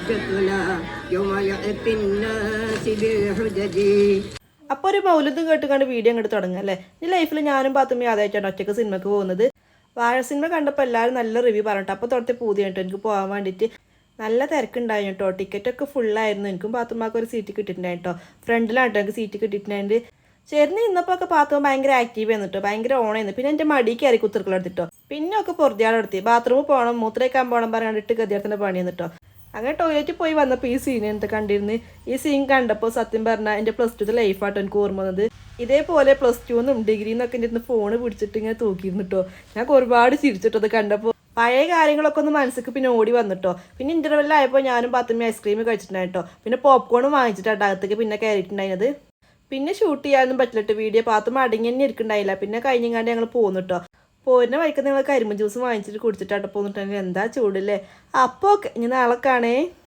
تتلى يوم يأتي الناس بالحجج. അപ്പോൾ ഒരു മൗലൂദ് കേട്ടുകൊണ്ട് വീഡിയോ അങ്ങോട്ട് തുടങ്ങുക അല്ലേ. ഈ ലൈഫിൽ ഞാനും പാത്തുമ്മയും ആദ്യമായിട്ടാണ് ഒറ്റയ്ക്ക് സിനിമയ്ക്ക് പോകുന്നത്. വാഴ സിനിമ കണ്ടപ്പോൾ എല്ലാവരും നല്ല റിവ്യൂ പറഞ്ഞിട്ട് അപ്പോൾ തൊട്ടേ പൂതി കേട്ടോ എനിക്ക് പോകാൻ വേണ്ടിയിട്ട്. നല്ല തിരക്കുണ്ടായിരുന്നു കേട്ടോ. ടിക്കറ്റൊക്കെ ഫുള്ളായിരുന്നു. എനിക്കും പാത്തുമ്മക്ക് ഒരു സീറ്റ് കിട്ടിയിട്ടുണ്ടായി കേട്ടോ. ഫ്രണ്ടിലാട്ടോ എനിക്ക് സീറ്റ് കിട്ടിയിട്ടുണ്ടായിട്ട്. ചേർന്ന് ഇന്നപ്പോൾ ഒക്കെ പാത്തുമ്മ ഭയങ്കര ആക്റ്റീവ് ആയിരുന്നു കേട്ടോ. ഭയങ്കര ഓണായിരുന്നു. പിന്നെ എൻ്റെ മടി കയറി കുത്തിർക്കളെടുത്തിട്ടോ. പിന്നെ ഒക്കെ പൊറുതിയാളെടുത്തി. ബാത്റൂമിൽ പോകണം, മൂത്രയ്ക്കാൻ പോകണം പറയാണ്ടിട്ട് ഗതിയത്തിൻ്റെ പണിയെന്ന് കേട്ടോ. അങ്ങനെ ടോയ്ലറ്റിൽ പോയി വന്നപ്പോൾ ഈ സീൻ എന്താ കണ്ടിരുന്നു. ഈ സീൻ കണ്ടപ്പോൾ സത്യം പറഞ്ഞാൽ എൻ്റെ +2 ലൈഫാട്ടോ എനിക്ക് ഓർമ്മ വന്നത്. ഇതേപോലെ +2 ഡിഗ്രിന്നൊക്കെ എൻ്റെ ഫോണ് പിടിച്ചിട്ട് ഇങ്ങനെ തൂക്കിയിരുന്നു കേട്ടോ. ഞാൻ ഒരുപാട് ചിരിച്ചിട്ടത് കണ്ടപ്പോൾ. പഴയ കാര്യങ്ങളൊക്കെ ഒന്ന് മനസ്സിക്ക് പിന്നെ ഓടി വന്നിട്ടോ. പിന്നെ ഇൻ്റർവെല്ലായപ്പോൾ ഞാനും പാത്തുമ്മ ഐസ്ക്രീം കഴിച്ചിട്ടുണ്ടായിട്ടോ. പിന്നെ പോപ്കോണും വാങ്ങിച്ചിട്ടാണ് അകത്തേക്ക് പിന്നെ കയറിയിട്ടുണ്ടായിരുന്നത്. പിന്നെ ഷൂട്ട് ചെയ്യാനൊന്നും പറ്റില്ലട്ടോ. വീഡിയോ പാത്തുമ്മ അടങ്ങി തന്നെ ഇരിക്കണ്ടായില്ല. പിന്നെ കഴിഞ്ഞാണ്ട് ഞങ്ങൾ പോന്നിട്ടോ. പോരുന്ന വഴിക്ക് നിങ്ങൾ കരിമ്പ് ജ്യൂസ് വാങ്ങിച്ചിട്ട് കുടിച്ചിട്ടാട്ടോ പോന്നിട്ടുണ്ടെങ്കിൽ എന്താ ചൂടല്ലേ. അപ്പോൾ ഓക്കെ ഇനി നാളെ കാണേ.